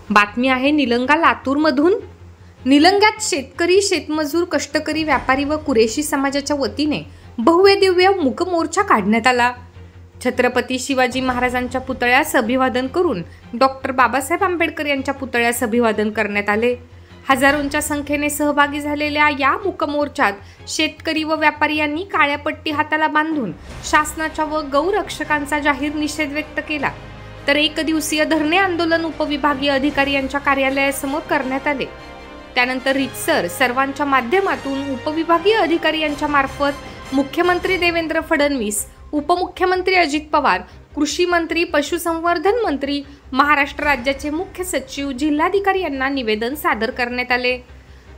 बातमी आहे निलंगा लातूरमधून। निलंग्यात शेतकरी, शेतमजूर, कष्टकरी, व्यापारी व कुरेशी समाजाच्या वतीने भव्य दिव्य मूक मोर्चा काढण्यात आला। छत्रपती शिवाजी महाराजांच्या पुतळ्यास अभिवादन करून डॉक्टर बाबासाहेब आंबेडकर यांच्या पुतळ्यास अभिवादन करण्यात आले। हजारोंच्या संख्येने सहभागी झालेल्या या मूक मोर्चात शेतकरी व व्यापारी यांनी काळ्या पट्टी हाताला बांधून शासनाच्या व गौरक्षकांचा जाहीर निषेध व्यक्त केला। तर एक दिवसीय धरणे आंदोलन उपविभागीय अधिकारी यांच्या कार्यालयासमोर करण्यात आले। त्यानंतर रितसर सर्वांच्या माध्यमातून उपविभागीय अधिकारी यांच्या मार्फत मुख्यमंत्री देवेंद्र फडणवीस, उपमुख्यमंत्री अजित पवार, कृषी मंत्री, पशुसंवर्धन मंत्री, महाराष्ट्र राज्याचे मुख्य सचिव, जिल्हाधिकारी यांना निवेदन सादर करण्यात आले।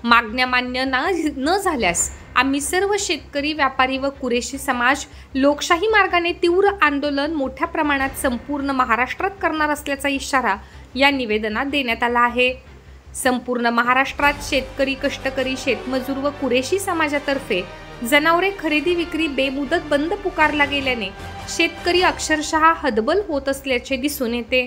मागण्या मान्य न झाल्यास आम्ही सर्व शेतकरी, व्यापारी व कुरेशी समाज लोकशाही मार्गाने तीव्र आंदोलन मोठ्या प्रमाणात संपूर्ण महाराष्ट्रात करणार असल्याचा इशारा या निवेदनात देण्यात आला आहे। संपूर्ण महाराष्ट्रात शेतकरी, कष्टकरी, शेतमजूर व कुरेशी समाजातर्फे जनावरे खरेदी विक्री बेमुदत बंद पुकारला गेल्याने शेतकरी अक्षरशः हतबल होत असल्याचे दिसून येते।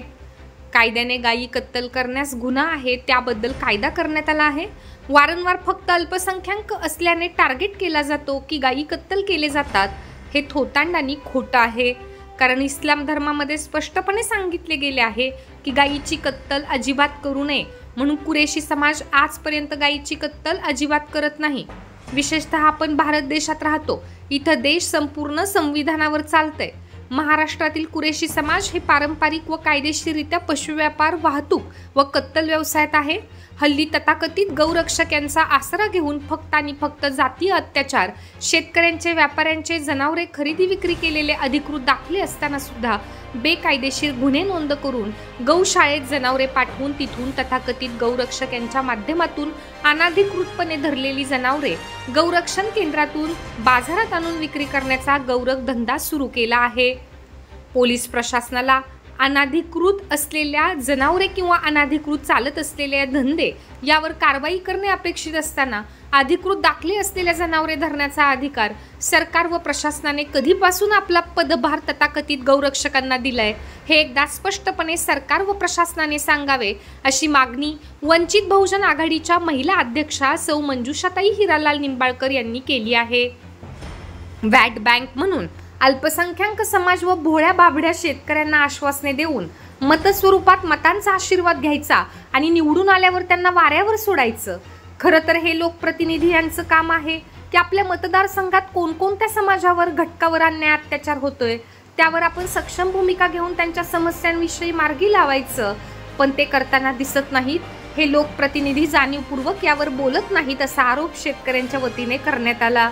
कायद्याने गायी कत्तल करण्यास गुन्हा आहे, त्याबद्दल कायदा करण्यात आला आहे। वारंवार फक्त अल्पसंख्याक असल्याने टार्गेट केला जातो की गायी कत्तल केले जातात, हे थोतांडानी खोटं आहे। कारण इस्लाम धर्मामध्ये स्पष्टपणे सांगितले गेले आहे की गायीची कत्तल अजिबात करू नये, म्हणून कुरेशी समाज आजपर्यंत गायीची कत्तल अजिबात करत नाही। विशेषतः आपण भारत देशात राहतो, इथं देश संपूर्ण संविधानावर चालतंय। महाराष्ट्रातील कुरेशी समाज हे पारंपरिक व कायदेशीररित्या पशुव्यापार, वाहतूक व कत्तल व्यवसायात आहे। हल्ली तथाकथित गौरक्षक यांचा आसरा घेऊन फक्त आणि फक्त जातीय अत्याचार, शेतकऱ्यांचे, व्यापाऱ्यांचे जनावरे खरेदी विक्री केलेले अधिकृत दाखले असताना सुद्धा बेकायदेशीर गुन्हे नोंद करून गौशाळेत जनावरे पाठवून तिथून तथाकथित गौरक्षक यांच्या माध्यमातून अनाधिकृतपणे धरलेली जनावरे गौरक्षण केंद्रातून बाजारात आणून विक्री करण्याचा गौरक धंदा सुरू केला आहे। पोलीस प्रशासनाला अनाधिकृत असलेल्या जनावरे किंवा अनाधिकृत चालत असलेले धंदे यावर कारवाई करणे अपेक्षित असताना अधिकृत दाखले असलेल्या जनावरे धरण्याचा अधिकार सरकार व प्रशासनाने कधीपासून आपला पदभार तथाकथित गौरक्षकांना दिलाय, हे एकदा स्पष्टपणे सरकार व प्रशासनाने सांगावे, अशी मागणी वंचित बहुजन आघाडीच्या महिला अध्यक्षा सौ मंजुषाताई हिरालाल निंबाळकर यांनी केली आहे। वॅट बँक म्हणून अल्पसंख्याक समाज व भोळ्या बाबड्या शेतकऱ्यांना आश्वासने देऊन मतस्वरूपात मतांचा आशीर्वाद घ्यायचा आणि निवडून आल्यावर त्यांना वाऱ्यावर सोडायचं। खरं तर हे लोकप्रतिनिधी यांचं काम आहे की आपल्या मतदारसंघात कोणकोणत्या समाजावर, घटकावर अन्याय अत्याचार होतोय त्यावर आपण सक्षम भूमिका घेऊन त्यांच्या समस्यांविषयी मार्गी लावायचं, पण ते करताना दिसत नाहीत। हे लोकप्रतिनिधी जाणीवपूर्वक यावर बोलत नाहीत असा आरोप शेतकऱ्यांच्या वतीने करण्यात आला।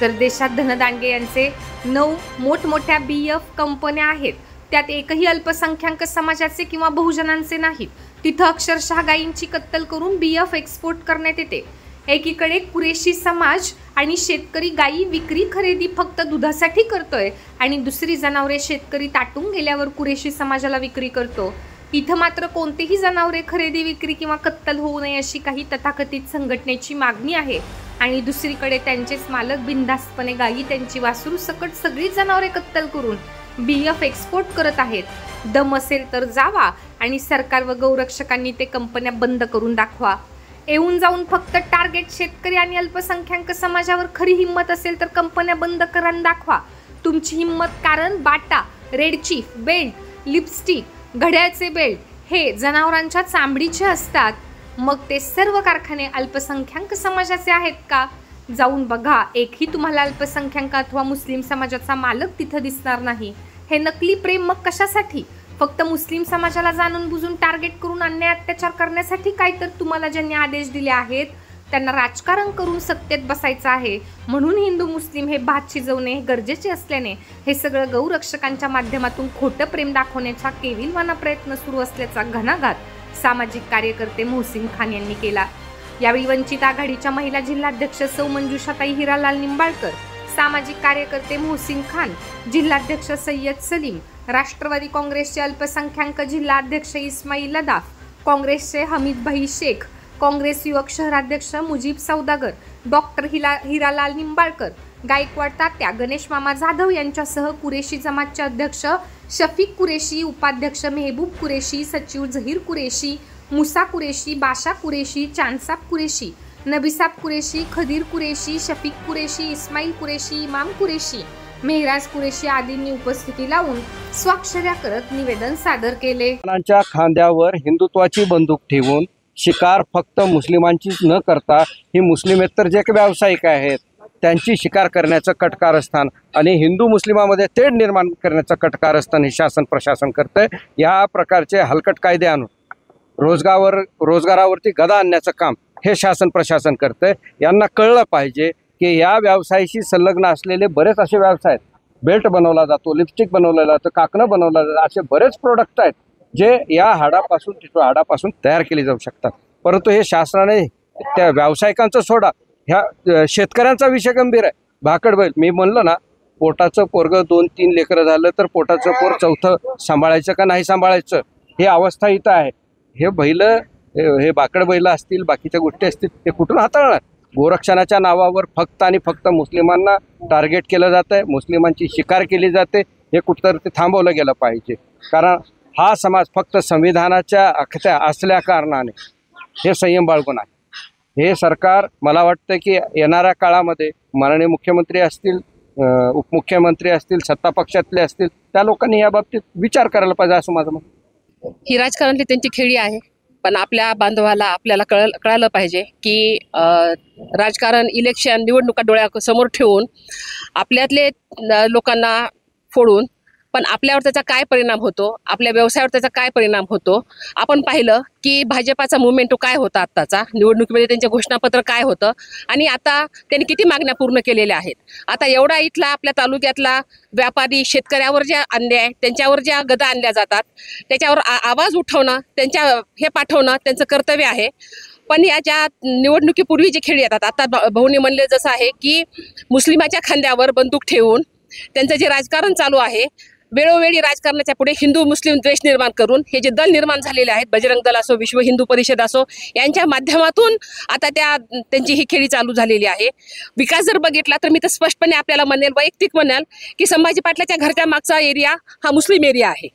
तर देशात धनदांडगे यांचे 9 मोठमोठ्या BF कंपन्या आहेत, त्यात एकही अल्पसंख्याक समाजाचे किंवा बहुजनांचे नाहीत। तिथं अक्षरशः गायींची कत्तल करून BF एक्सपोर्ट करण्यात येते। एकीकडे कुरेशी समाज आणि शेतकरी गायी विक्री खरेदी फक्त दुधासाठी करतोय आणि दुसरी जनावरे शेतकरी ताटून गेल्यावर कुरेशी समाजाला विक्री करतो। इथं मात्र कोणतेही जनावरे खरेदी विक्री किंवा कत्तल होऊ नये अशी काही तथाकथित संघटनेची मागणी आहे आणि दुसरीकडे त्यांचेच मालक बिनधास्तपणे गायी, त्यांची वासरू सकट सगळी जनावरे कत्तल करून BF एक्सपोर्ट करत आहेत। दम असेल तर जावा आणि सरकार व गौरक्षकांनी ते कंपन्या बंद करून दाखवा। येऊन जाऊन फक्त टार्गेट शेतकरी आणि अल्पसंख्याक समाजावर खरी हिंमत असेल तर कंपन्या बंद करून दाखवा तुमची हिंमत। कारण Bata, Red Chief, belt, lipstick, घड्याळचे बेल्ट हे जनावरांच्या चामडीचे असतात, मग ते सर्व कारखाने अल्पसंख्याक समाजाचे आहेत का? जाऊन बघा, एकही तुम्हाला अल्पसंख्याक अथवा मुस्लिम समाजाचा मालक तिथं दिसणार नाही। हे नकली प्रेम मग कशासाठी? फक्त मुस्लिम समाजाला जाणून बुजून टार्गेट करून अन्याय अत्याचार करण्यासाठी? काय तर तुम्हाला ज्यांनी आदेश दिले आहेत त्यांना राजकारण करून सत्तेत बसायचं आहे, म्हणून हिंदू मुस्लिम हे भात शिजवणे गरजेचे असल्याने हे सगळं गौरक्षकांच्या माध्यमातून खोटं प्रेम दाखवण्याचा केविलवाना प्रयत्न सुरू असल्याचा घणाघात सामाजिक कार्यकर्ते मोहसिन खान यांनी केला। यावेळी वंचित आघाडीच्या महिला जिल्हाध्यक्ष सौ मंजुषाताई हिरालाल निंबाळकर, सामाजिक कार्यकर्ते मोहसिन खान, जिल्हाध्यक्ष सय्यद सलीम, राष्ट्रवादी काँग्रेसचे अल्पसंख्याक जिल्हाध्यक्ष इस्माईल लदाफ, काँग्रेसचे हमीद भाई शेख, काँग्रेस युवक शहराध्यक्ष मुजीब सौदागर, डॉक्टर हिरालाल निंबाळकर, गायकवाड तात्या, गणेश मामा जाधव यांच्यासह कुरेशी जमातचे अध्यक्ष शफीक कुरेशी, उपाध्यक्ष मेहबूब कुरेशी, सचिव झहीर कुरेशी, मुसा कुरेशी, बाशा कुरेशी, चांदसाब कुरेशी, नबीसाब कुरेशी, खदीर कुरेशी, शफीक कुरेशी, इस्माईल कुरेशी, इमाम कुरेशी, मेहराज कुरेशी आदींनी उपस्थिती लावून स्वाक्षऱ्या करत निवेदन सादर केले. मुसलमानांच्या खांद्यावर हिंदुत्वाची बंदूक ठेवून शिकार फक्त मुस्लिमांचीच न करता ही मुस्लिमेतर जे काही व्यावसायिक आहेत त्यांची शिकार करण्याचं कटकारस्थान आणि हिंदू मुस्लिमामध्ये तेढ निर्माण करण्याचं कटकारस्थान हे शासन प्रशासन करतंय. या प्रकारचे हलकट कायदे आणून रोजगारावरती गदा आणण्याचं काम हे शासन प्रशासन करतंय. यांना कळलं पाहिजे की या व्यवसायाशी संलग्न असलेले बरेच असे व्यवसाय आहेत. बेल्ट बनवला जातो, लिपस्टिक बनवलं जातं, काकणं बनवलं जातं, असे बरेच प्रोडक्ट आहेत जे या हाडापासून तयार केले जाऊ शकतात. परंतु हे शासनाने त्या व्यावसायिकांचं सोडा, ह्या शेतकऱ्यांचा विषय गंभीर आहे. भाकड बैल, मी म्हणलं ना, पोटाचं पोरगं 2-3 लेकरं झालं तर पोटाचं पोर चौथं सांभाळायचं का नाही सांभाळायचं हे अवस्था इथं आहे. हे बैल, हे भाकड बैल असतील, बाकीच्या गोष्टी असतील, ते कुठून हाताळणार? गोरक्षणाच्या नावावर फक्त आणि फक्त मुस्लिमांना टार्गेट केलं जातं आहे, मुस्लिमांची शिकार केली जाते. हे कुठंतरी ते थांबवलं गेलं पाहिजे. कारण हा समाज फक्त संविधानाच्या अखत्या असल्या कारणाने हे संयम बाळगून आहे. हे सरकार, मला वाटतं की येणाऱ्या काळामध्ये माननीय मुख्यमंत्री असतील, उपमुख्यमंत्री असतील, सत्ता पक्षातले असतील, त्या लोकांनी या बाबतीत विचार करायला पाहिजे असं माझं मत. ही राजकारणातली त्यांची खेळी आहे, पण आपल्या बांधवाला आपल्याला कळालं पाहिजे की राजकारण, इलेक्शन, निवडणुका डोळ्यासमोर ठेवून आपल्यातले लोकांना फोडून पण आपल्यावर त्याचा काय परिणाम होतो, आपल्या व्यवसायावर त्याचा काय परिणाम होतो. आपण पाहिलं की भाजपाचा मुवमेंटो काय होता आत्ताचा, निवडणुकीमध्ये त्यांचे घोषणापत्र काय होतं आणि आता त्यांनी किती मागण्या पूर्ण केलेल्या आहेत. आता एवढा इथला आपल्या तालुक्यातला व्यापारी, शेतकऱ्यावर ज्या अन्याय, त्यांच्यावर ज्या गदा आणल्या जातात, त्याच्यावर आवाज उठवणं, हे पाठवणं त्यांचं कर्तव्य आहे. पण या ज्या निवडणुकीपूर्वी जे खेळ येतात, आता भाऊनी म्हणले जसं आहे की मुस्लिमाच्या खांद्यावर बंदूक ठेवून त्यांचं जे राजकारण चालू आहे, वेळोवेळी राजकारणाच्या पुढे हिंदू मुस्लिम द्वेष निर्माण करून हे जे दल निर्माण झालेले आहेत, बजरंग दल असो, विश्व हिंदू परिषद असो, यांच्या माध्यमातून आता त्यांची ही खेळी चालू झालेली आहे. विकास जर बघितला तर मी तर स्पष्टपणे आपल्याला म्हणेल, वैयक्तिक म्हणाल की संभाजी पाटलाच्या घरच्या मागचा एरिया हा मुस्लिम एरिया आहे,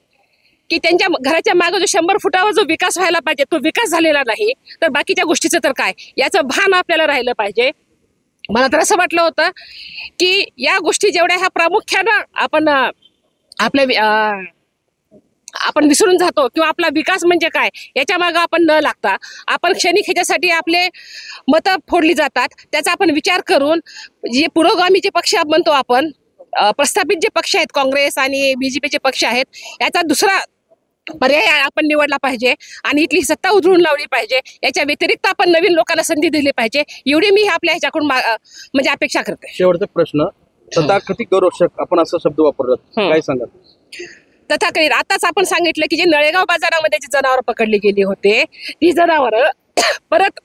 की त्यांच्या घराच्या मागे जो 100 फुटावर जो विकास व्हायला पाहिजे तो विकास झालेला नाही. तर बाकीच्या गोष्टीचं तर काय, याचं भान आपल्याला राहिलं पाहिजे. मला तर असं वाटलं होतं की या गोष्टी जेवढ्या ह्या प्रामुख्यानं आपण विसरून जातो किंवा आपला विकास म्हणजे काय याच्या मागे आपण न लागता आपण क्षणिक ह्याच्यासाठी आपले मतं फोडली जातात. त्याचा आपण विचार करून जे पुरोगामी जे पक्ष म्हणतो आपण, प्रस्थापित जे पक्ष आहेत, काँग्रेस आणि BJPचे पक्ष आहेत, याचा दुसरा पर्याय आपण निवडला पाहिजे आणि इथली सत्ता उधळून लावली पाहिजे. याच्या व्यतिरिक्त आपण नवीन लोकांना संधी दिली पाहिजे, एवढी मी आपल्या ह्याच्याकडून म्हणजे अपेक्षा करते. शेवटचा प्रश्न, तथाकथित गौरक्षक आपण असा शब्द वापरलात, काय सांगाल? तथाकथित, आताच आपण सांगितलं की जे नळेगाव बाजारामध्ये जी जनावरं पकडली गेली होते, ती जनावरं परत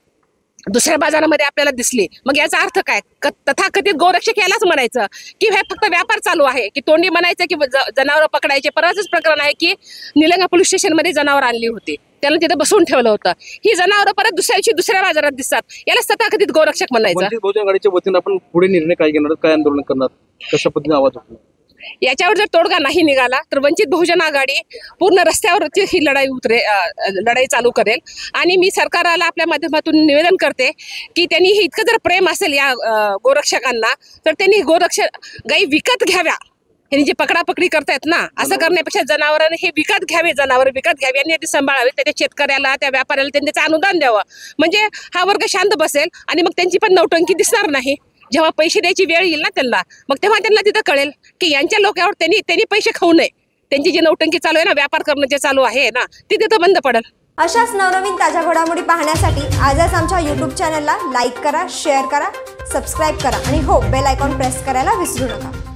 दुसऱ्या बाजारामध्ये आपल्याला दिसली. मग याचा अर्थ काय? तथाकथित गौरक्षक यालाच म्हणायचं की हे फक्त व्यापार चालू आहे, की तोंडी म्हणायचं की जनावरं पकडायचे. परतच प्रकरण आहे की निलंगा पोलीस स्टेशनमध्ये जनावर आणली होती, त्याला तिथे बसवून ठेवलं होतं. ही जनावरं परत दुसऱ्या दिवशी दुसऱ्या बाजारात दिसतात, यालाच तथाकथित गौरक्षक म्हणायचं. वंचित बहुजन आघाडीच्या वतीने आपण पुढे निर्णय काय घेणार, काय आंदोलन करणार, कशा पद्धतीने आवाज उठवणार? याच्यावर जर तोडगा नाही निघाला तर वंचित बहुजन आघाडी पूर्ण रस्त्यावरची ही लढाई चालू करेल. आणि मी सरकारला आपल्या माध्यमातून निवेदन करते की त्यांनी हे इतकं जर प्रेम असेल या गोरक्षकांना तर त्यांनी गाई विकत घ्याव्या. यांनी जे पकडापकडी करतायत ना, असं करण्यापेक्षा जनावरांनी हे विकत घ्यावे, जनावर विकत घ्यावे आणि ते सांभाळावे. त्याच्या शेतकऱ्याला, त्या व्यापाऱ्याला त्यांनी त्याचं अनुदान द्यावं, म्हणजे हा वर्ग शांत बसेल आणि मग त्यांची पण नौटंकी दिसणार नाही. जेव्हा पैसे द्यायची वेळ येईल ना त्यांना, मग तेव्हा त्यांना तिथं कळेल की यांच्या लोकांवर त्यांनी पैसे खाऊ नये. त्यांची जी नौटंकी चालू आहे ना, व्यापार करणं जे चालू आहे ना, ते तिथं बंद पडेल. अशाच नवनवीन ताज्या घडामोडी पाहण्यासाठी आजच आमच्या YouTube चॅनलला लाईक करा, शेअर करा, सबस्क्राईब करा आणि हो, बेल आयकॉन प्रेस करायला विसरू नका.